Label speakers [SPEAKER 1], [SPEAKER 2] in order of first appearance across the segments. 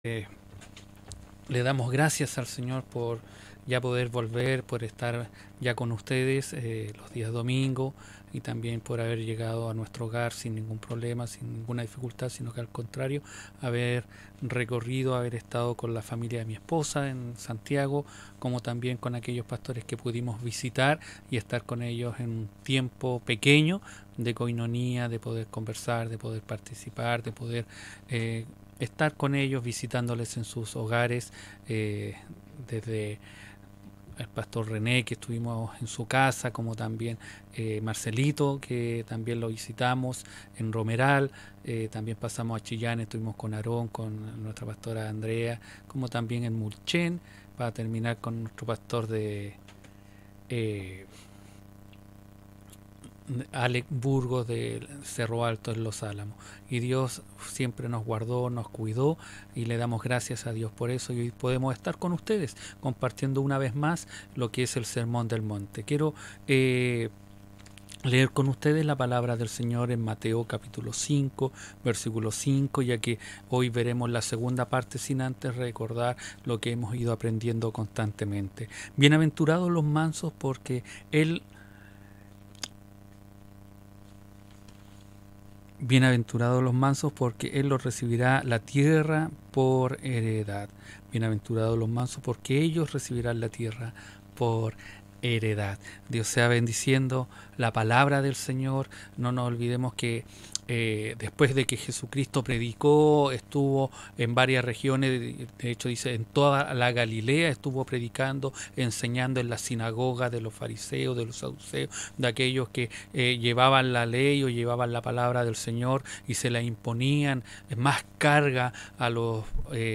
[SPEAKER 1] Eh, Le damos gracias al Señor por ya poder volver, por estar ya con ustedes los días domingo y también por haber llegado a nuestro hogar sin ningún problema, sin ninguna dificultad, sino que al contrario, haber recorrido, haber estado con la familia de mi esposa en Santiago, como también con aquellos pastores que pudimos visitar y estar con ellos en un tiempo pequeño de coinonía, de poder conversar, de poder participar, de poder estar con ellos, visitándoles en sus hogares, desde el pastor René, que estuvimos en su casa, como también Marcelito, que también lo visitamos en Romeral, también pasamos a Chillán, estuvimos con Aarón, con nuestra pastora Andrea, como también en Mulchen, para terminar con nuestro pastor de eh, Alec Burgos de Cerro Alto en Los Álamos. Y Dios siempre nos guardó, nos cuidó y le damos gracias a Dios por eso. Y hoy podemos estar con ustedes compartiendo una vez más lo que es el Sermón del Monte. Quiero leer con ustedes la palabra del Señor en Mateo capítulo 5, versículo 5, ya que hoy veremos la segunda parte sin antes recordar lo que hemos ido aprendiendo constantemente. Bienaventurados los mansos porque Él Bienaventurados los mansos, porque Él los recibirá la tierra por heredad. Bienaventurados los mansos, porque ellos recibirán la tierra por heredad. Dios sea bendiciendo la palabra del Señor. No nos olvidemos que después de que Jesucristo predicó, estuvo en varias regiones, de hecho dice en toda la Galilea estuvo predicando, enseñando en la sinagoga de los fariseos, de los saduceos, de aquellos que llevaban la ley o llevaban la palabra del Señor y se la imponían más carga a los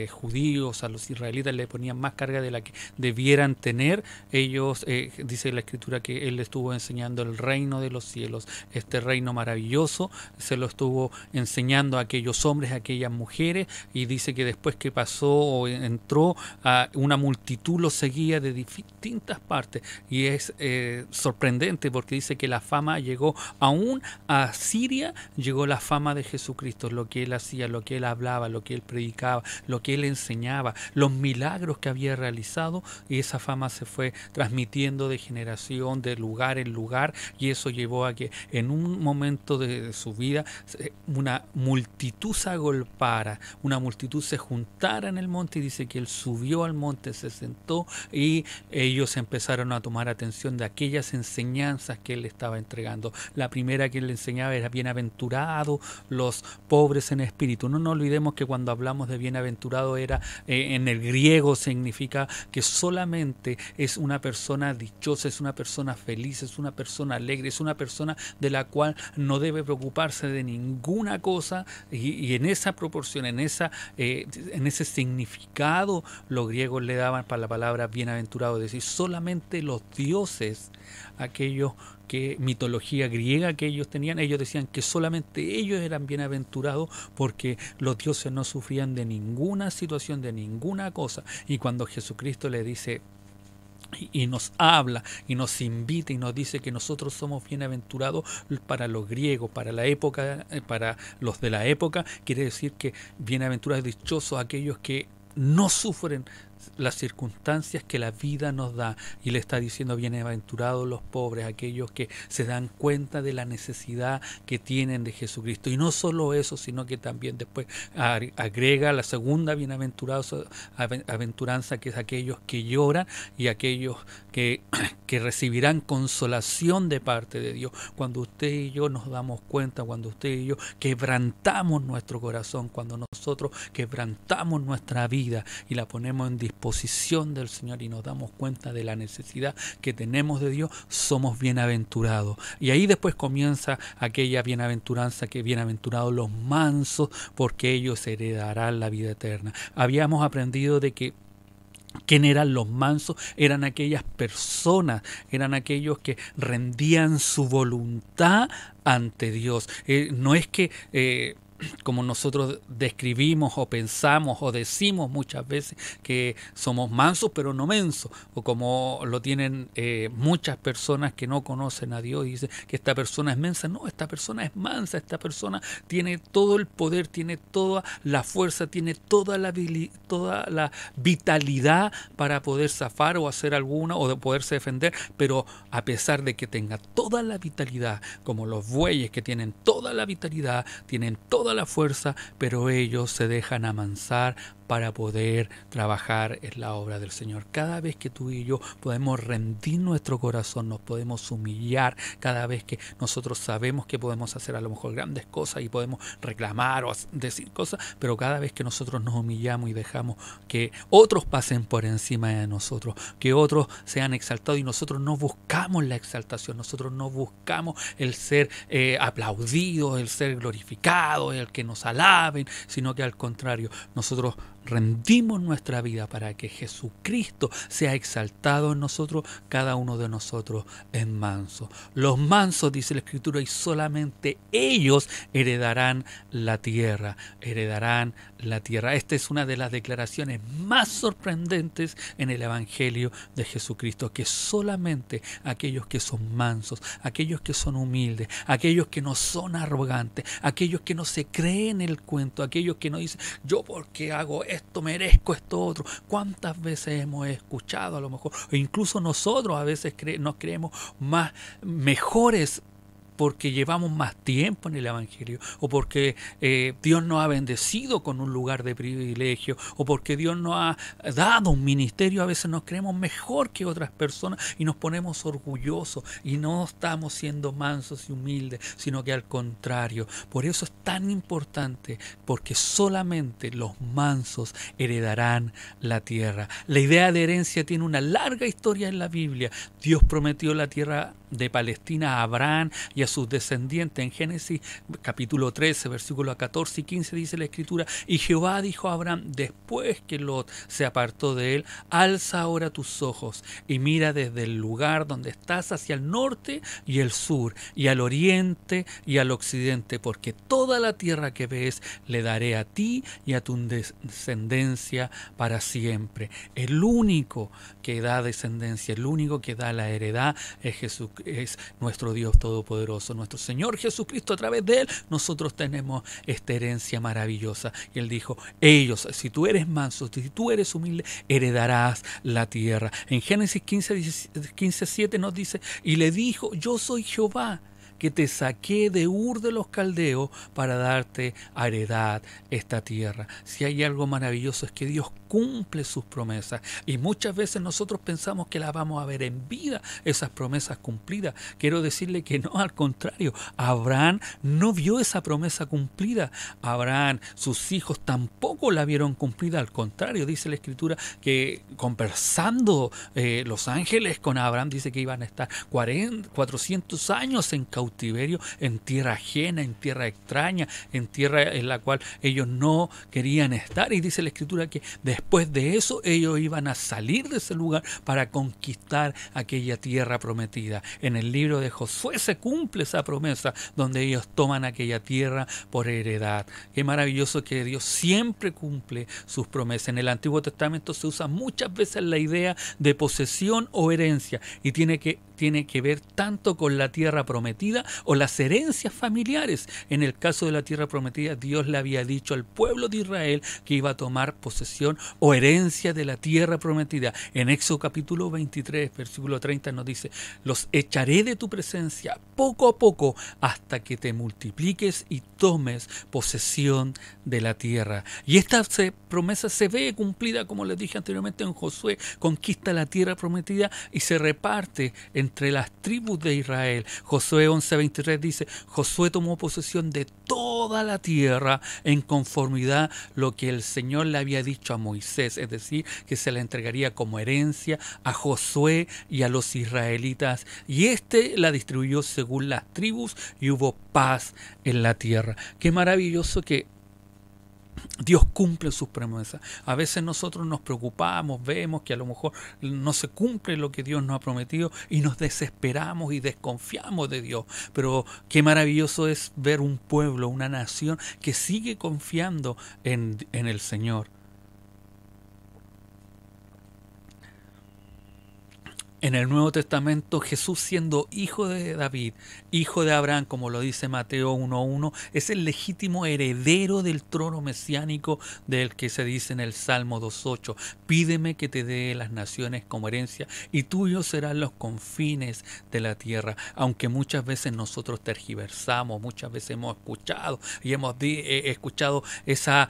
[SPEAKER 1] judíos, a los israelitas, le ponían más carga de la que debieran tener. Ellos, dice la Escritura, que Él estuvo enseñando el reino de los cielos, este reino maravilloso, se lo estuvo enseñando a aquellos hombres, a aquellas mujeres, y dice que después que pasó o entró, a una multitud lo seguía de distintas partes, y es sorprendente porque dice que la fama llegó aún a Siria, llegó la fama de Jesucristo, lo que Él hacía, lo que Él hablaba, lo que Él predicaba, lo que Él enseñaba, los milagros que había realizado, y esa fama se fue transmitiendo de generación, de lugar en lugar, y eso llevó a que en un momento de su vida una multitud se agolpara, una multitud se juntara en el monte, y dice que Él subió al monte, se sentó, y ellos empezaron a tomar atención de aquellas enseñanzas que Él estaba entregando. La primera que Él enseñaba era: bienaventurados los pobres en espíritu. No nos olvidemos que cuando hablamos de bienaventurado era en el griego significa que solamente es una persona dichosa, es una persona feliz, es una persona alegre, es una persona de la cual no debe preocuparse de ninguna cosa, y en esa proporción, en ese significado, los griegos le daban para la palabra bienaventurado, es decir, solamente los dioses, aquellos que mitología griega que ellos tenían, ellos decían que solamente ellos eran bienaventurados porque los dioses no sufrían de ninguna situación, de ninguna cosa. Y cuando Jesucristo le dice y nos habla y nos invita y nos dice que nosotros somos bienaventurados, para los griegos, para la época, para los de la época, quiere decir que bienaventurados, dichosos aquellos que no sufren las circunstancias que la vida nos da, y le está diciendo: bienaventurados los pobres, aquellos que se dan cuenta de la necesidad que tienen de Jesucristo. Y no solo eso, sino que también después agrega la segunda bienaventuranza, que es aquellos que lloran y aquellos que recibirán consolación de parte de Dios. Cuando usted y yo nos damos cuenta, cuando usted y yo quebrantamos nuestro corazón, cuando nosotros quebrantamos nuestra vida y la ponemos en disposición del Señor y nos damos cuenta de la necesidad que tenemos de Dios, somos bienaventurados. Y ahí después comienza aquella bienaventuranza, que bienaventurados los mansos, porque ellos heredarán la vida eterna. Habíamos aprendido de que ¿quién eran los mansos? Eran aquellas personas, eran aquellos que rendían su voluntad ante Dios. No es que como nosotros describimos o pensamos o decimos muchas veces que somos mansos pero no mensos, o como lo tienen muchas personas que no conocen a Dios y dicen que esta persona es mensa. No, esta persona es mansa, esta persona tiene todo el poder, tiene toda la fuerza, tiene toda la vitalidad para poder zafar o hacer alguna o de poderse defender, pero a pesar de que tenga toda la vitalidad, como los bueyes que tienen toda la vitalidad, tienen toda la fuerza, pero ellos se dejan amansar para poder trabajar en la obra del Señor. Cada vez que tú y yo podemos rendir nuestro corazón, nos podemos humillar, cada vez que nosotros sabemos que podemos hacer a lo mejor grandes cosas y podemos reclamar o decir cosas, pero cada vez que nosotros nos humillamos y dejamos que otros pasen por encima de nosotros, que otros sean exaltados y nosotros no buscamos la exaltación, nosotros no buscamos el ser aplaudidos, el ser glorificados, el que nos alaben, sino que al contrario, nosotros rendimos nuestra vida para que Jesucristo sea exaltado en nosotros. Cada uno de nosotros es manso. Los mansos, dice la Escritura, y solamente ellos heredarán la tierra. Heredarán la tierra. Esta es una de las declaraciones más sorprendentes en el Evangelio de Jesucristo, que solamente aquellos que son mansos, aquellos que son humildes, aquellos que no son arrogantes, aquellos que no se creen el cuento, aquellos que no dicen, yo porque hago esto merezco esto otro. ¿Cuántas veces hemos escuchado a lo mejor? O incluso nosotros a veces nos creemos mejores porque llevamos más tiempo en el Evangelio, o porque Dios nos ha bendecido con un lugar de privilegio, o porque Dios nos ha dado un ministerio. A veces nos creemos mejor que otras personas y nos ponemos orgullosos y no estamos siendo mansos y humildes, sino que al contrario. Por eso es tan importante, porque solamente los mansos heredarán la tierra. La idea de herencia tiene una larga historia en la Biblia. Dios prometió la tierra de Palestina a Abraham y a sus descendientes. En Génesis capítulo 13, versículos 14 y 15 dice la Escritura: y Jehová dijo a Abraham, después que Lot se apartó de él, alza ahora tus ojos y mira desde el lugar donde estás hacia el norte y el sur, y al oriente y al occidente, porque toda la tierra que ves le daré a ti y a tu descendencia para siempre. El único que da descendencia, el único que da la heredad es Jesús, es nuestro Dios todopoderoso, nuestro Señor Jesucristo. A través de él nosotros tenemos esta herencia maravillosa. Y él dijo, ellos, si tú eres manso, si tú eres humilde, heredarás la tierra. En Génesis 15:7 nos dice, y le dijo, yo soy Jehová, que te saqué de Ur de los Caldeos para darte a heredad esta tierra. Si hay algo maravilloso es que Dios cumple sus promesas, y muchas veces nosotros pensamos que las vamos a ver en vida, esas promesas cumplidas. Quiero decirle que no, al contrario, Abraham no vio esa promesa cumplida. Abraham, sus hijos tampoco la vieron cumplida. Al contrario, dice la Escritura que conversando los ángeles con Abraham, dice que iban a estar 400 años en cautiverio, en tierra ajena, en tierra extraña, en tierra en la cual ellos no querían estar. Y dice la Escritura que después de eso ellos iban a salir de ese lugar para conquistar aquella tierra prometida. En el libro de Josué se cumple esa promesa, donde ellos toman aquella tierra por heredad. Qué maravilloso que Dios siempre cumple sus promesas. En el Antiguo Testamento se usa muchas veces la idea de posesión o herencia, y tiene que ver tanto con la tierra prometida o las herencias familiares. En el caso de la tierra prometida, Dios le había dicho al pueblo de Israel que iba a tomar posesión o herencia de la tierra prometida. En Éxodo capítulo 23, versículo 30 nos dice, los echaré de tu presencia poco a poco hasta que te multipliques y tomes posesión de la tierra. Y esta promesa se ve cumplida, como les dije anteriormente, en Josué. Conquista la tierra prometida y se reparte entre las tribus de Israel. Josué 11:23 dice, Josué tomó posesión de toda la tierra en conformidad lo que el Señor le había dicho a Moisés, es decir, que se la entregaría como herencia a Josué y a los israelitas, y éste la distribuyó según las tribus, y hubo paz en la tierra. Qué maravilloso que Dios cumple sus promesas. A veces nosotros nos preocupamos, vemos que a lo mejor no se cumple lo que Dios nos ha prometido y nos desesperamos y desconfiamos de Dios. Pero qué maravilloso es ver un pueblo, una nación que sigue confiando en el Señor. En el Nuevo Testamento, Jesús, siendo hijo de David, hijo de Abraham, como lo dice Mateo 1:1, es el legítimo heredero del trono mesiánico del que se dice en el Salmo 2:8. Pídeme que te dé las naciones como herencia y tuyos serán los confines de la tierra. Aunque muchas veces nosotros tergiversamos, muchas veces hemos escuchado y hemos escuchado ese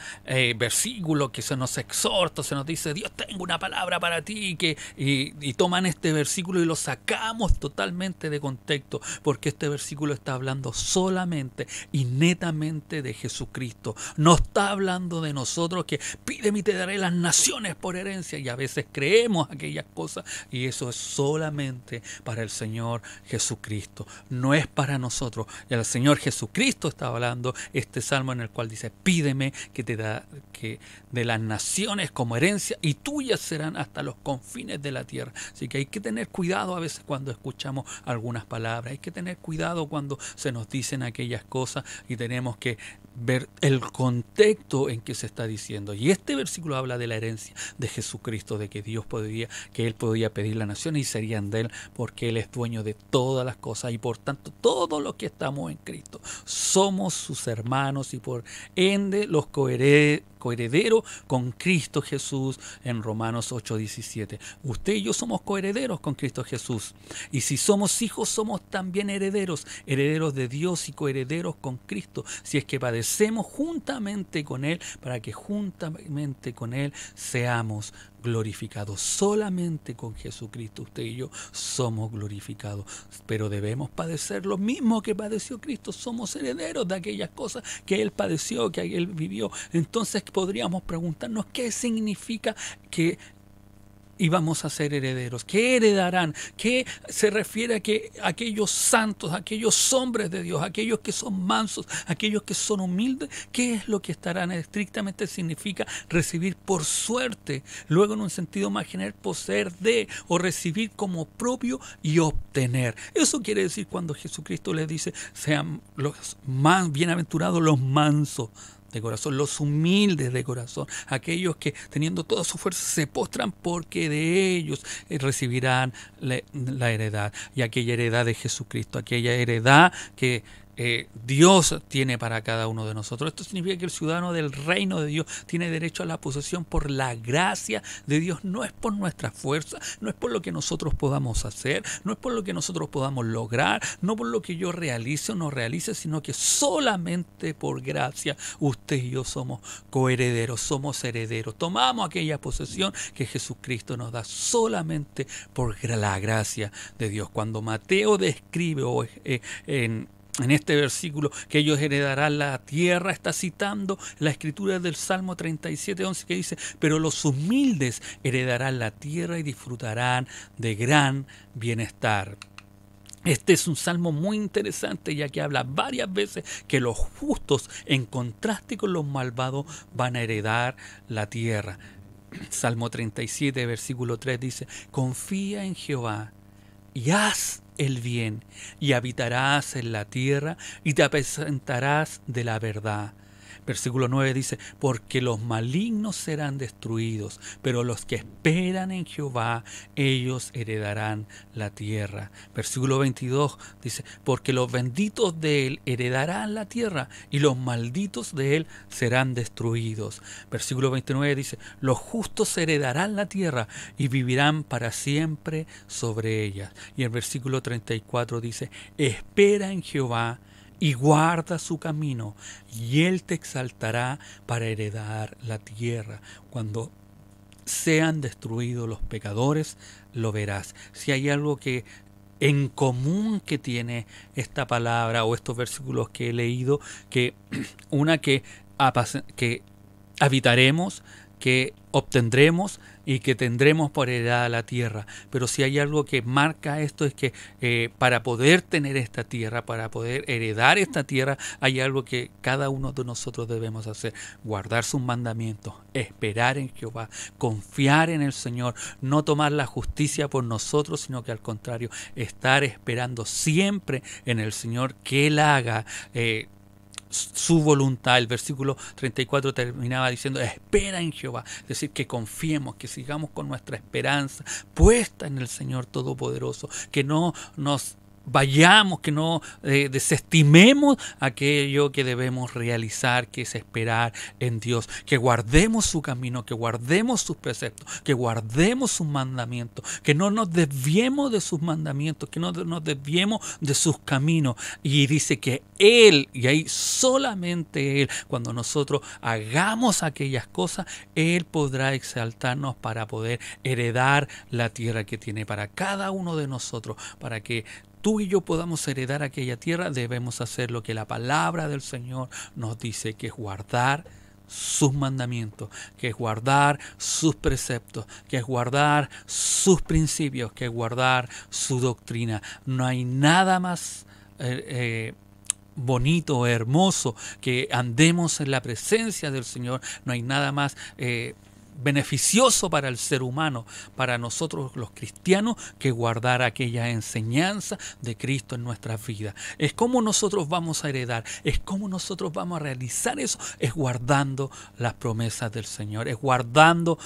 [SPEAKER 1] versículo que se nos exhorta, se nos dice, Dios, tengo una palabra para ti, y toman este versículo y lo sacamos totalmente de contexto, porque este versículo está hablando solamente y netamente de Jesucristo. No está hablando de nosotros, que pídeme y te daré las naciones por herencia, y a veces creemos aquellas cosas, y eso es solamente para el Señor Jesucristo, no es para nosotros. Y el Señor Jesucristo está hablando este salmo en el cual dice, pídeme que te da que de las naciones como herencia y tuyas serán hasta los confines de la tierra. Así que hay que tener cuidado a veces cuando escuchamos algunas palabras, hay que tener cuidado cuando se nos dicen aquellas cosas, y tenemos que ver el contexto en que se está diciendo. Y este versículo habla de la herencia de Jesucristo, de que Él podía pedir la nación y serían de Él, porque Él es dueño de todas las cosas, y por tanto todos los que estamos en Cristo somos sus hermanos y por ende los coherederos con Cristo Jesús, en Romanos 8:17. Usted y yo somos coherederos con Cristo Jesús, y si somos hijos somos también herederos de Dios y coherederos con Cristo, si es que padecemos juntamente con Él, para que juntamente con Él seamos glorificados. Solamente con Jesucristo usted y yo somos glorificados, pero debemos padecer lo mismo que padeció Cristo. Somos herederos de aquellas cosas que Él padeció, que Él vivió. Entonces podríamos preguntarnos qué significa que íbamos a ser herederos. ¿Qué heredarán? ¿Qué se refiere a que aquellos santos, aquellos hombres de Dios, aquellos que son mansos, aquellos que son humildes? ¿Qué es lo que estarán? Estrictamente significa recibir por suerte, luego en un sentido más general, poseer de o recibir como propio y obtener. Eso quiere decir cuando Jesucristo les dice, sean los más bienaventurados los mansos de corazón, los humildes de corazón, aquellos que teniendo toda su fuerza se postran, porque de ellos recibirán la heredad, y aquella heredad de Jesucristo, aquella heredad que Dios tiene para cada uno de nosotros. Esto significa que el ciudadano del reino de Dios tiene derecho a la posesión por la gracia de Dios. No es por nuestra fuerza, no es por lo que nosotros podamos hacer, no es por lo que nosotros podamos lograr, no por lo que yo realice o no realice, sino que solamente por gracia usted y yo somos coherederos, somos herederos. Tomamos aquella posesión que Jesucristo nos da solamente por la gracia de Dios. Cuando Mateo describe en este versículo que ellos heredarán la tierra, está citando la escritura del Salmo 37:11, que dice, pero los humildes heredarán la tierra y disfrutarán de gran bienestar. Este es un salmo muy interesante, ya que habla varias veces que los justos, en contraste con los malvados, van a heredar la tierra. Salmo 37, versículo 3 dice, confía en Jehová y haz el bien, y habitarás en la tierra, y te apacentarás de la verdad. Versículo 9 dice, porque los malignos serán destruidos, pero los que esperan en Jehová, ellos heredarán la tierra. Versículo 22 dice, porque los benditos de él heredarán la tierra, y los malditos de él serán destruidos. Versículo 29 dice, los justos heredarán la tierra y vivirán para siempre sobre ella. Y el versículo 34 dice, espera en Jehová y guarda su camino, y Él te exaltará para heredar la tierra. Cuando sean destruidos los pecadores, lo verás. Si hay algo que en común que tiene esta palabra o estos versículos que he leído, que habitaremos, que obtendremos y que tendremos por heredad la tierra. Pero si hay algo que marca esto es que para poder tener esta tierra, para poder heredar esta tierra, hay algo que cada uno de nosotros debemos hacer: guardar sus mandamientos, esperar en Jehová, confiar en el Señor, no tomar la justicia por nosotros, sino que al contrario, estar esperando siempre en el Señor que Él haga su voluntad. El versículo 34 terminaba diciendo: espera en Jehová, es decir, que confiemos, que sigamos con nuestra esperanza puesta en el Señor Todopoderoso, que no nos vayamos, que no desestimemos aquello que debemos realizar, que es esperar en Dios, que guardemos su camino, que guardemos sus preceptos, que guardemos sus mandamientos, que no nos desviemos de sus mandamientos, que no nos desviemos de sus caminos. Y dice que Él, y ahí solamente Él, cuando nosotros hagamos aquellas cosas, Él podrá exaltarnos para poder heredar la tierra que tiene para cada uno de nosotros. Para que tú y yo podamos heredar aquella tierra, debemos hacer lo que la palabra del Señor nos dice, que es guardar sus mandamientos, que es guardar sus preceptos, que es guardar sus principios, que es guardar su doctrina. No hay nada más bonito, hermoso, que andemos en la presencia del Señor. No hay nada más beneficioso para el ser humano, para nosotros los cristianos, que guardar aquella enseñanza de Cristo en nuestras vidas. Es como nosotros vamos a heredar, es como nosotros vamos a realizar eso, es guardando las promesas del Señor, es guardando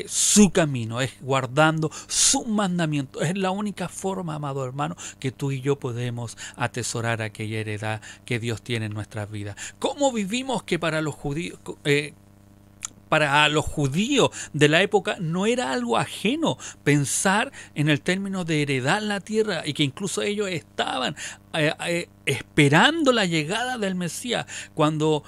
[SPEAKER 1] su camino, es guardando sus mandamientos. Es la única forma, amado hermano, que tú y yo podemos atesorar aquella heredad que Dios tiene en nuestras vidas. ¿Cómo vivimos que para los judíos de la época no era algo ajeno pensar en el término de heredar la tierra, y que incluso ellos estaban esperando la llegada del Mesías? Cuando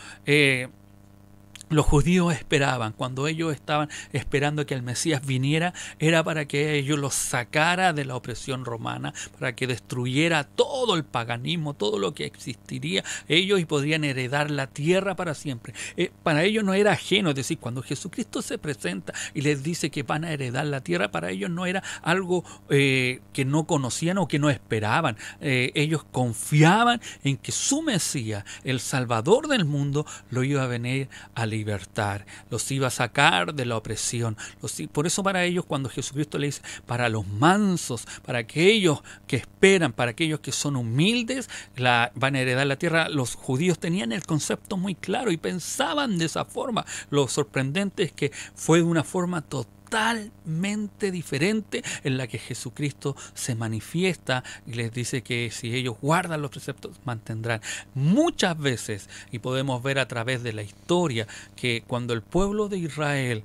[SPEAKER 1] los judíos esperaban, cuando ellos estaban esperando que el Mesías viniera, era para que ellos los sacara de la opresión romana, para que destruyera todo el paganismo, todo lo que existiría ellos, y podrían heredar la tierra para siempre. Para ellos no era ajeno, es decir, cuando Jesucristo se presenta y les dice que van a heredar la tierra, para ellos no era algo que no conocían o que no esperaban. Ellos confiaban en que su Mesías, el Salvador del mundo, lo iba a venir a libertar, los iba a sacar de la opresión. Por eso para ellos, cuando Jesucristo le dice, para los mansos, para aquellos que esperan, para aquellos que son humildes, van a heredar la tierra, los judíos tenían el concepto muy claro y pensaban de esa forma. Lo sorprendente es que fue de una forma totalmente diferente en la que Jesucristo se manifiesta y les dice que si ellos guardan los preceptos, mantendrán. Muchas veces, y podemos ver a través de la historia, que cuando el pueblo de Israel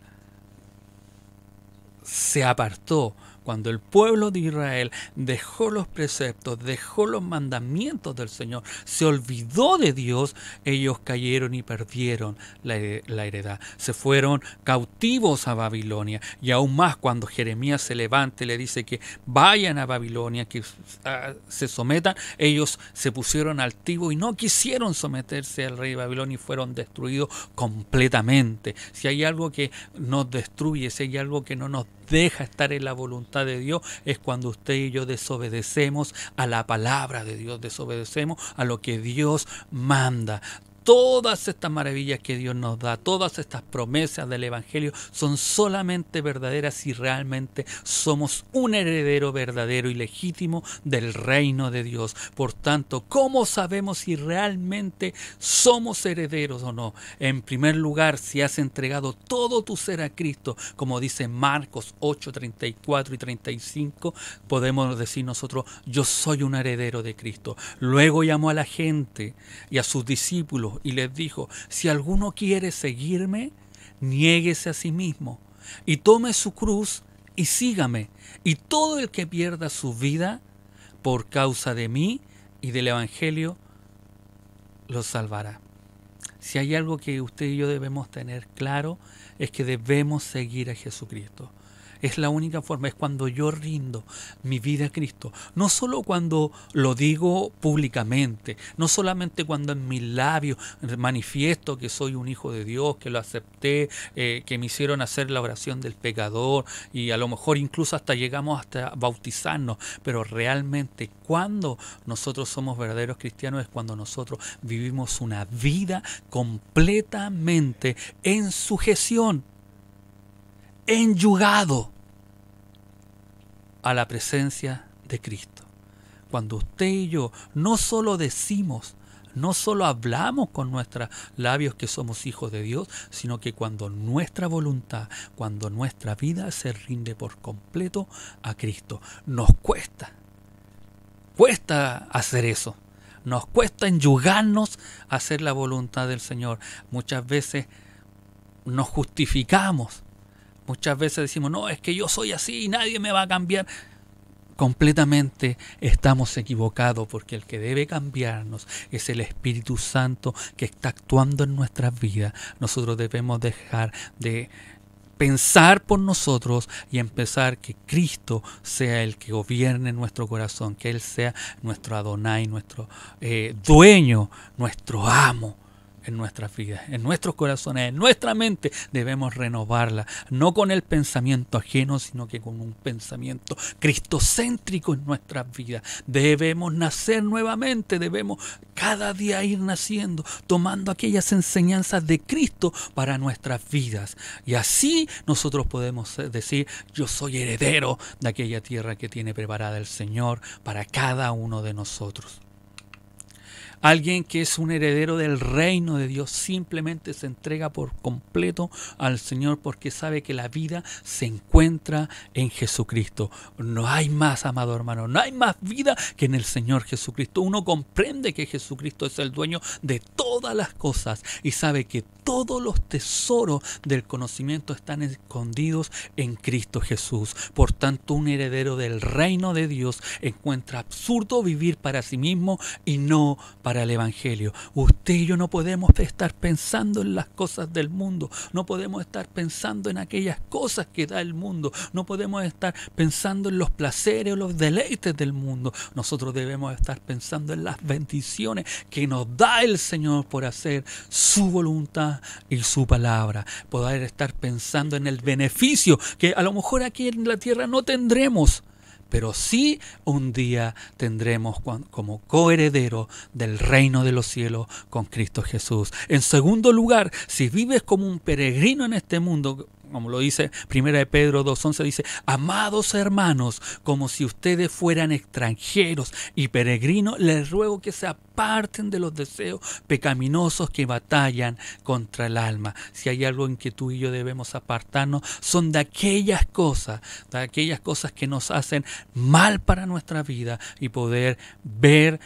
[SPEAKER 1] se apartó, cuando el pueblo de Israel dejó los preceptos, dejó los mandamientos del Señor, se olvidó de Dios, ellos cayeron y perdieron la heredad. Se fueron cautivos a Babilonia. Y aún más, cuando Jeremías se levanta y le dice que vayan a Babilonia, que se sometan, ellos se pusieron altivos y no quisieron someterse al rey de Babilonia y fueron destruidos completamente. Si hay algo que nos destruye, si hay algo que no nos deja estar en la voluntad de Dios, es cuando usted y yo desobedecemos a la palabra de Dios, desobedecemos a lo que Dios manda. Todas estas maravillas que Dios nos da, todas estas promesas del Evangelio son solamente verdaderas si realmente somos un heredero verdadero y legítimo del reino de Dios. Por tanto, ¿cómo sabemos si realmente somos herederos o no? En primer lugar, si has entregado todo tu ser a Cristo, como dice Marcos 8, 34 y 35, podemos decir nosotros, yo soy un heredero de Cristo. Luego llamó a la gente y a sus discípulos y les dijo, si alguno quiere seguirme, niéguese a sí mismo y tome su cruz y sígame. Y todo el que pierda su vida por causa de mí y del Evangelio, lo salvará. Si hay algo que usted y yo debemos tener claro, es que debemos seguir a Jesucristo. Es la única forma, es cuando yo rindo mi vida a Cristo. No solo cuando lo digo públicamente, no solamente cuando en mis labios manifiesto que soy un hijo de Dios, que lo acepté, que me hicieron hacer la oración del pecador y a lo mejor incluso hasta llegamos hasta bautizarnos, pero realmente cuando nosotros somos verdaderos cristianos es cuando nosotros vivimos una vida completamente en sujeción, enyugado a la presencia de Cristo. Cuando usted y yo no solo decimos, no solo hablamos con nuestros labios que somos hijos de Dios, sino que cuando nuestra voluntad, cuando nuestra vida se rinde por completo a Cristo. Nos cuesta hacer eso. Nos cuesta enyugarnos a hacer la voluntad del Señor. Muchas veces nos justificamos. Muchas veces decimos, no, es que yo soy así y nadie me va a cambiar. Completamente estamos equivocados, porque el que debe cambiarnos es el Espíritu Santo que está actuando en nuestras vidas. Nosotros debemos dejar de pensar por nosotros y empezar que Cristo sea el que gobierne nuestro corazón, que Él sea nuestro Adonai, nuestro dueño, nuestro amo en nuestras vidas, en nuestros corazones, en nuestra mente. Debemos renovarla, no con el pensamiento ajeno, sino que con un pensamiento cristocéntrico en nuestras vidas. Debemos nacer nuevamente, debemos cada día ir naciendo, tomando aquellas enseñanzas de Cristo para nuestras vidas. Y así nosotros podemos decir, yo soy heredero de aquella tierra que tiene preparada el Señor para cada uno de nosotros. Alguien que es un heredero del reino de Dios simplemente se entrega por completo al Señor, porque sabe que la vida se encuentra en Jesucristo. No hay más, amado hermano, no hay más vida que en el Señor Jesucristo. Uno comprende que Jesucristo es el dueño de todas las cosas y sabe que todos los tesoros del conocimiento están escondidos en Cristo Jesús. Por tanto, un heredero del reino de Dios encuentra absurdo vivir para sí mismo y no para el Evangelio. Usted y yo no podemos estar pensando en las cosas del mundo, no podemos estar pensando en aquellas cosas que da el mundo, no podemos estar pensando en los placeres o los deleites del mundo. Nosotros debemos estar pensando en las bendiciones que nos da el Señor por hacer su voluntad y su palabra, poder estar pensando en el beneficio que a lo mejor aquí en la tierra no tendremos, pero sí un día tendremos como coheredero del reino de los cielos con Cristo Jesús. En segundo lugar, si vives como un peregrino en este mundo, como lo dice 1 Pedro 2:11, dice, amados hermanos, como si ustedes fueran extranjeros y peregrinos, les ruego que se aparten de los deseos pecaminosos que batallan contra el alma. Si hay algo en que tú y yo debemos apartarnos, son de aquellas cosas que nos hacen mal para nuestra vida, y poder ver,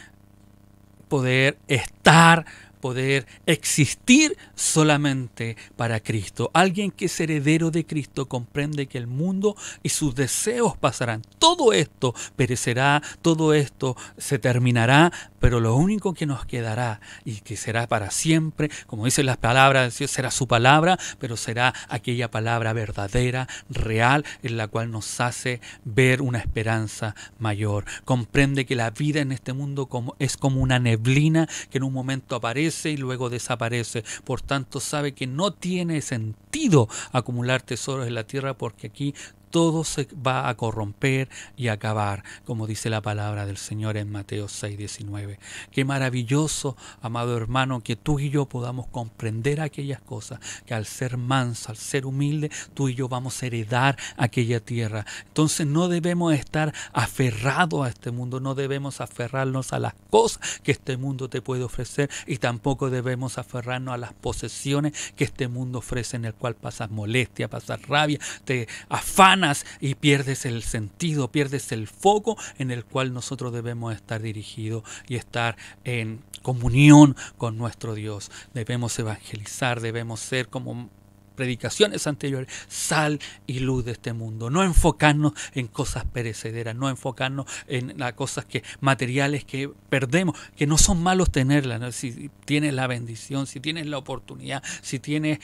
[SPEAKER 1] poder estar, poder existir solamente para Cristo. Alguien que es heredero de Cristo comprende que el mundo y sus deseos pasarán. Todo esto perecerá, todo esto se terminará, pero lo único que nos quedará y que será para siempre, como dicen las palabras, será su palabra, pero será aquella palabra verdadera, real, en la cual nos hace ver una esperanza mayor. Comprende que la vida en este mundo es como una neblina que en un momento aparece y luego desaparece. Por tanto, sabe que no tiene sentido acumular tesoros en la tierra, porque aquí todo se va a corromper y acabar, como dice la palabra del Señor en Mateo 6:19. Qué maravilloso, amado hermano, que tú y yo podamos comprender aquellas cosas, que al ser manso, al ser humilde, tú y yo vamos a heredar aquella tierra. Entonces no debemos estar aferrados a este mundo, no debemos aferrarnos a las cosas que este mundo te puede ofrecer, y tampoco debemos aferrarnos a las posesiones que este mundo ofrece, en el cual pasas molestia, pasas rabia, te afanas y pierdes el sentido, pierdes el foco en el cual nosotros debemos estar dirigidos y estar en comunión con nuestro Dios. Debemos evangelizar, debemos ser, como predicaciones anteriores, sal y luz de este mundo. No enfocarnos en cosas perecederas, no enfocarnos en las cosas materiales que perdemos, que no son malos tenerlas, ¿no? Si tienes la bendición, si tienes la oportunidad, si tienes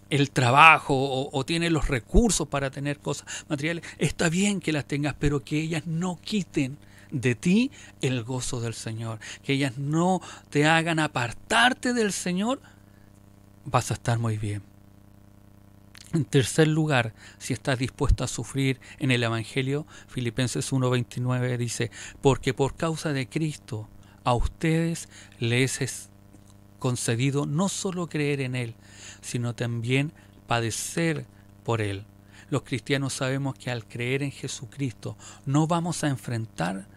[SPEAKER 1] el trabajo o tiene los recursos para tener cosas materiales, está bien que las tengas, pero que ellas no quiten de ti el gozo del Señor, que ellas no te hagan apartarte del Señor, vas a estar muy bien. En tercer lugar, si estás dispuesto a sufrir en el Evangelio, Filipenses 1:29 dice, porque por causa de Cristo a ustedes les es concedido no solo creer en Él, sino también padecer por Él. Los cristianos sabemos que al creer en Jesucristo no vamos a enfrentar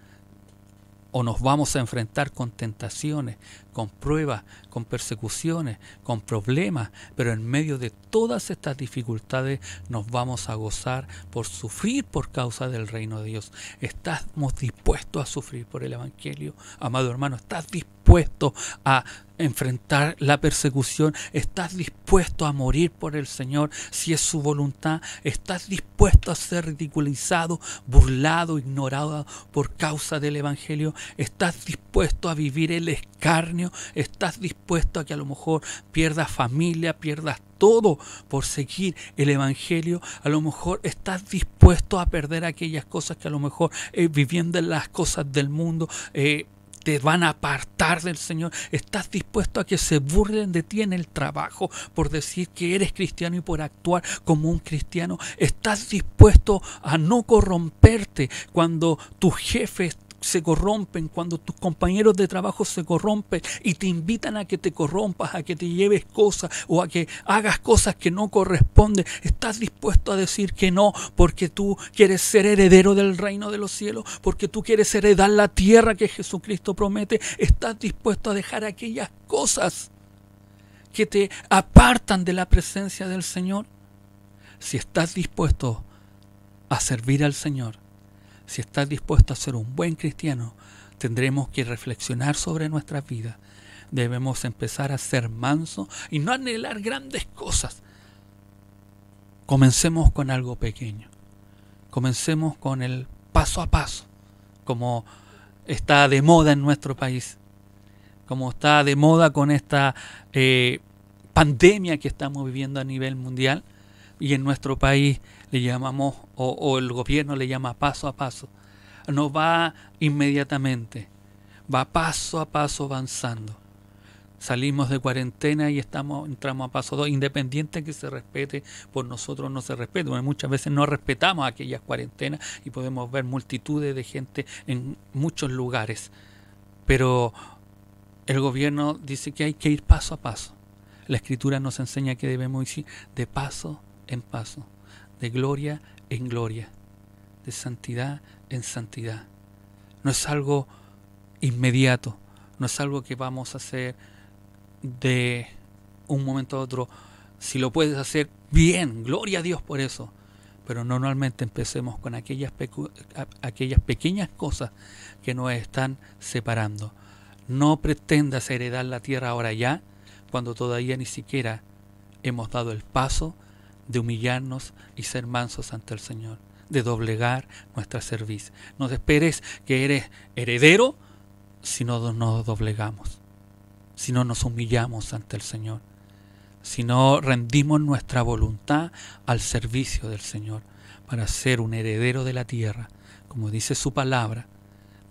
[SPEAKER 1] o nos vamos a enfrentar con tentaciones, con pruebas, con persecuciones, con problemas, pero en medio de todas estas dificultades nos vamos a gozar por sufrir por causa del reino de Dios. ¿Estamos dispuestos a sufrir por el Evangelio? Amado hermano, ¿estás dispuesto a enfrentar la persecución? ¿Estás dispuesto a morir por el Señor si es su voluntad? ¿Estás dispuesto a ser ridiculizado, burlado, ignorado por causa del Evangelio? ¿Estás dispuesto a vivir el escarnio? ¿Estás dispuesto a que a lo mejor pierdas familia, pierdas todo por seguir el Evangelio? A lo mejor estás dispuesto a perder aquellas cosas que a lo mejor viviendo en las cosas del mundo te van a apartar del Señor. ¿Estás dispuesto a que se burlen de ti en el trabajo por decir que eres cristiano y por actuar como un cristiano? ¿Estás dispuesto a no corromperte cuando tus jefes se corrompen, cuando tus compañeros de trabajo se corrompen y te invitan a que te corrompas, a que te lleves cosas o a que hagas cosas que no corresponden? ¿Estás dispuesto a decir que no porque tú quieres ser heredero del reino de los cielos, porque tú quieres heredar la tierra que Jesucristo promete? ¿Estás dispuesto a dejar aquellas cosas que te apartan de la presencia del Señor? Si estás dispuesto a servir al Señor, si estás dispuesto a ser un buen cristiano, tendremos que reflexionar sobre nuestras vidas. Debemos empezar a ser mansos y no anhelar grandes cosas. Comencemos con algo pequeño. Comencemos con el paso a paso, como está de moda en nuestro país, como está de moda con esta pandemia que estamos viviendo a nivel mundial. Y en nuestro país le llamamos, o el gobierno le llama paso a paso. No va inmediatamente, va paso a paso avanzando. Salimos de cuarentena y entramos a paso 2, independiente que se respete, por nosotros no se respete. Bueno, muchas veces no respetamos aquellas cuarentenas y podemos ver multitudes de gente en muchos lugares. Pero el gobierno dice que hay que ir paso a paso. La Escritura nos enseña que debemos ir de paso en paso, de gloria en gloria, de santidad en santidad. No es algo inmediato, no es algo que vamos a hacer de un momento a otro. Si lo puedes hacer, bien, gloria a Dios por eso. Pero normalmente empecemos con aquellas pequeñas cosas que nos están separando. No pretendas heredar la tierra ahora ya, cuando todavía ni siquiera hemos dado el paso de humillarnos y ser mansos ante el Señor, de doblegar nuestra cerviz. No esperes que eres heredero si no nos doblegamos, si no nos humillamos ante el Señor, si no rendimos nuestra voluntad al servicio del Señor. Para ser un heredero de la tierra, como dice su palabra,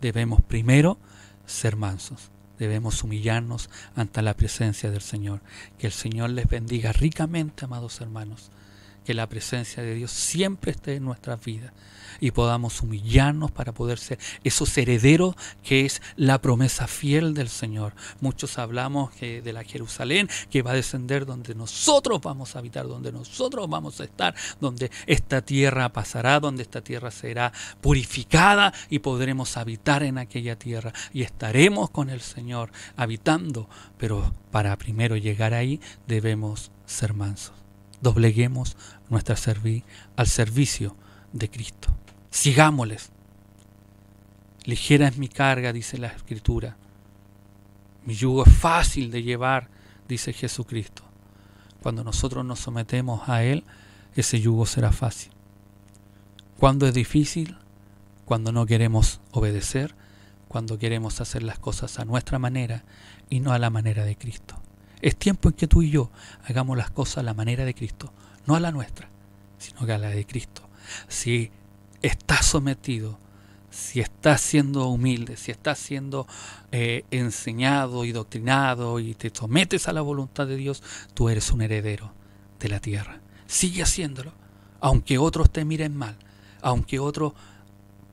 [SPEAKER 1] debemos primero ser mansos. Debemos humillarnos ante la presencia del Señor. Que el Señor les bendiga ricamente, amados hermanos. Que la presencia de Dios siempre esté en nuestras vidas y podamos humillarnos para poder ser esos herederos que es la promesa fiel del Señor. Muchos hablamos de la Jerusalén que va a descender, donde nosotros vamos a habitar, donde nosotros vamos a estar, donde esta tierra pasará, donde esta tierra será purificada y podremos habitar en aquella tierra y estaremos con el Señor habitando. Pero para primero llegar ahí debemos ser mansos. Dobleguemos nuestra cerviz al servicio de Cristo. Sigámosles. Ligera es mi carga, dice la Escritura. Mi yugo es fácil de llevar, dice Jesucristo. Cuando nosotros nos sometemos a Él, ese yugo será fácil. Cuando es difícil, cuando no queremos obedecer, cuando queremos hacer las cosas a nuestra manera y no a la manera de Cristo. Es tiempo en que tú y yo hagamos las cosas a la manera de Cristo, no a la nuestra, sino que a la de Cristo. Si estás sometido, si estás siendo humilde, si estás siendo enseñado y doctrinado y te sometes a la voluntad de Dios, tú eres un heredero de la tierra. Sigue haciéndolo, aunque otros te miren mal, aunque otros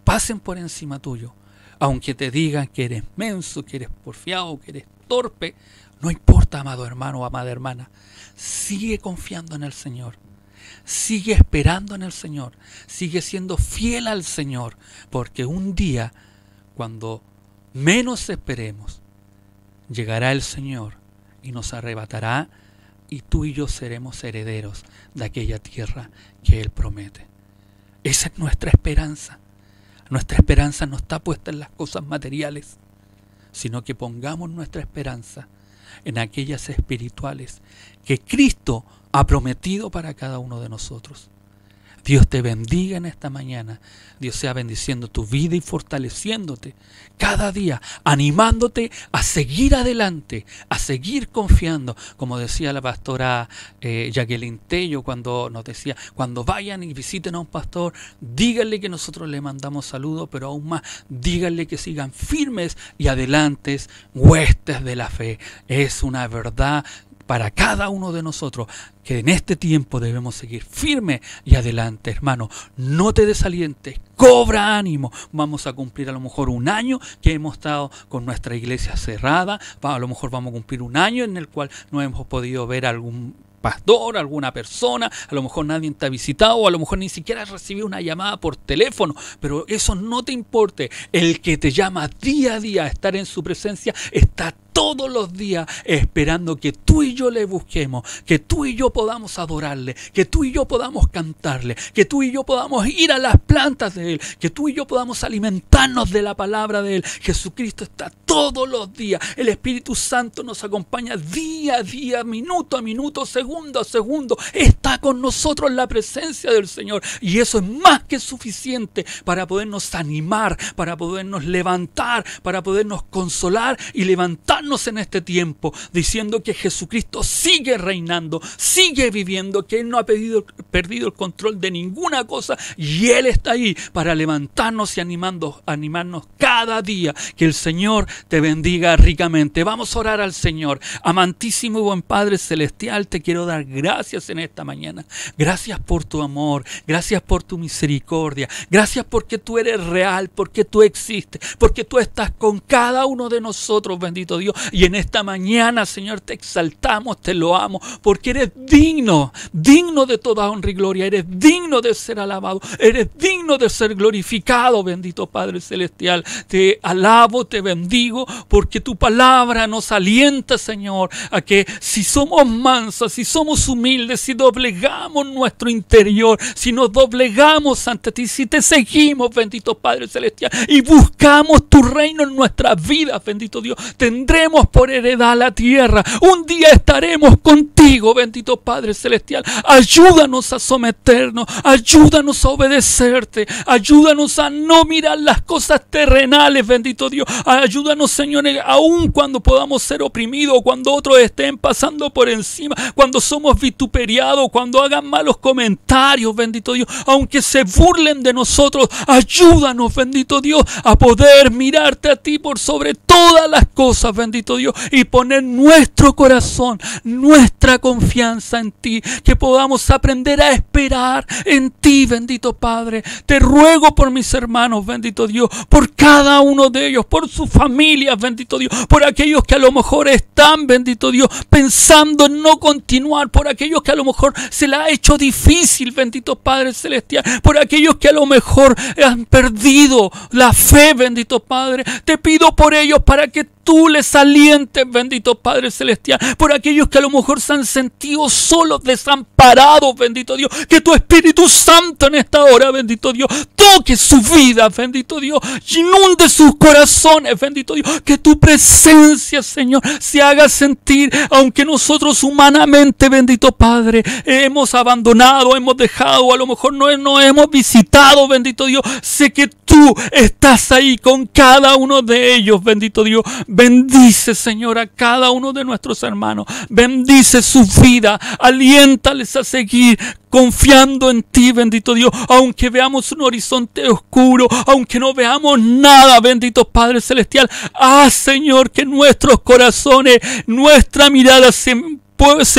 [SPEAKER 1] pasen por encima tuyo, aunque te digan que eres menso, que eres porfiado, que eres torpe. No importa, amado hermano o amada hermana, sigue confiando en el Señor. Sigue esperando en el Señor, sigue siendo fiel al Señor, porque un día, cuando menos esperemos, llegará el Señor y nos arrebatará, y tú y yo seremos herederos de aquella tierra que Él promete. Esa es nuestra esperanza. Nuestra esperanza no está puesta en las cosas materiales, sino que pongamos nuestra esperanza en aquellas espirituales que Cristo ha prometido para cada uno de nosotros. Dios te bendiga en esta mañana. Dios sea bendiciendo tu vida y fortaleciéndote cada día, animándote a seguir adelante, a seguir confiando. Como decía la pastora Jacqueline Tello cuando nos decía, cuando vayan y visiten a un pastor, díganle que nosotros le mandamos saludos, pero aún más, díganle que sigan firmes y adelantes, huestes de la fe. Es una verdad para cada uno de nosotros, que en este tiempo debemos seguir firme y adelante, hermano. No te desalientes, cobra ánimo. Vamos a cumplir a lo mejor un año que hemos estado con nuestra iglesia cerrada. A lo mejor vamos a cumplir un año en el cual no hemos podido ver a algún pastor, alguna persona, a lo mejor nadie te ha visitado, o a lo mejor ni siquiera has recibido una llamada por teléfono, pero eso no te importe. El que te llama día a día a estar en su presencia está todos los días esperando que tú y yo le busquemos, que tú y yo podamos adorarle, que tú y yo podamos cantarle, que tú y yo podamos ir a las plantas de Él, que tú y yo podamos alimentarnos de la palabra de Él. Jesucristo está todos los días. El Espíritu Santo nos acompaña día a día, minuto a minuto, segundo a segundo. Está con nosotros en la presencia del Señor. Y eso es más que suficiente para podernos animar, para podernos levantar, para podernos consolar y levantarnos en este tiempo, diciendo que Jesucristo sigue reinando, sigue viviendo, que Él no ha perdido el control de ninguna cosa, y Él está ahí para levantarnos y animarnos cada día. Que el Señor te bendiga ricamente. Vamos a orar al Señor. Amantísimo y buen Padre Celestial, te quiero dar gracias en esta mañana. Gracias por tu amor, gracias por tu misericordia, gracias porque tú eres real, porque tú existes, porque tú estás con cada uno de nosotros, bendito Dios. Y en esta mañana, Señor, te exaltamos, te loamos, porque eres digno de toda honra y gloria. Eres digno de ser alabado, eres digno de ser glorificado, bendito Padre Celestial. Te alabo, te bendigo, porque tu palabra nos alienta, Señor, a que si somos mansos, si somos humildes, si doblegamos nuestro interior, si nos doblegamos ante ti, si te seguimos, bendito Padre Celestial, y buscamos tu reino en nuestras vidas, bendito Dios, tendremos por heredad la tierra. Un día estaremos contigo, bendito Padre Celestial. Ayúdanos a someternos, ayúdanos a obedecerte, ayúdanos a no mirar las cosas terrenales, bendito Dios. Ayúdanos, Señor, aun cuando podamos ser oprimidos, cuando otros estén pasando por encima, cuando somos vituperiados, cuando hagan malos comentarios, bendito Dios, aunque se burlen de nosotros, ayúdanos, bendito Dios, a poder mirarte a ti por sobre todas las cosas, bendito Dios, y poner nuestro corazón, nuestra confianza en ti, que podamos aprender a esperar en ti, bendito Padre. Te ruego por mis hermanos, bendito Dios, por cada uno de ellos, por sus familias, bendito Dios, por aquellos que a lo mejor están, bendito Dios, pensando en no continuar, por aquellos que a lo mejor se les ha hecho difícil, bendito Padre Celestial, por aquellos que a lo mejor han perdido la fe, bendito Padre. Te pido por ellos para que tú les alientes, bendito Padre Celestial, por aquellos que a lo mejor se han sentido solos, desamparados, bendito Dios, que tu Espíritu Santo en esta hora, bendito Dios, toque su vida, bendito Dios, inunde sus corazones, bendito Dios, que tu presencia, Señor, se haga sentir, aunque nosotros humanamente, bendito Padre, hemos abandonado, hemos dejado, a lo mejor no hemos visitado, bendito Dios. Sé que tú tú estás ahí con cada uno de ellos, bendito Dios. Bendice, Señor, a cada uno de nuestros hermanos. Bendice su vida. Aliéntales a seguir confiando en ti, bendito Dios, aunque veamos un horizonte oscuro, aunque no veamos nada, bendito Padre Celestial. Señor, que nuestros corazones, nuestra mirada se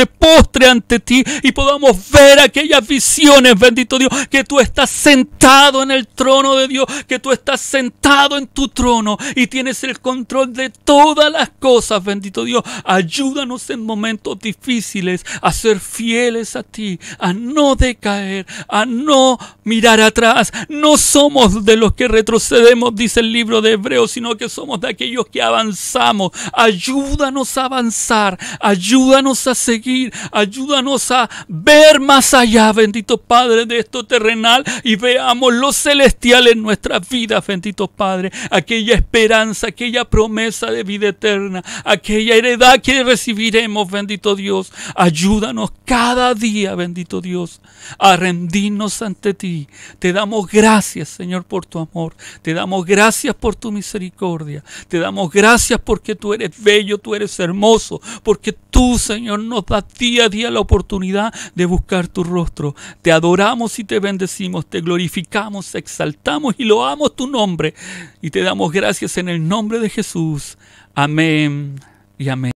[SPEAKER 1] postre ante ti y podamos ver aquellas visiones, bendito Dios, que tú estás sentado en el trono de Dios, que tú estás sentado en tu trono y tienes el control de todas las cosas, bendito Dios. Ayúdanos en momentos difíciles a ser fieles a ti, a no decaer, a no mirar atrás. No somos de los que retrocedemos, dice el libro de Hebreos, sino que somos de aquellos que avanzamos. Ayúdanos a avanzar, ayúdanos a seguir, ayúdanos a ver más allá, bendito Padre, de esto terrenal y veamos lo celestial en nuestras vidas, bendito Padre, aquella esperanza, aquella promesa de vida eterna, aquella heredad que recibiremos, bendito Dios. Ayúdanos cada día, bendito Dios, a rendirnos ante ti. Te damos gracias, Señor, por tu amor, te damos gracias por tu misericordia, te damos gracias porque tú eres bello, tú eres hermoso, porque tú, Señor, nos das día a día la oportunidad de buscar tu rostro. Te adoramos y te bendecimos, te glorificamos, exaltamos y loamos tu nombre. Y te damos gracias en el nombre de Jesús. Amén y amén.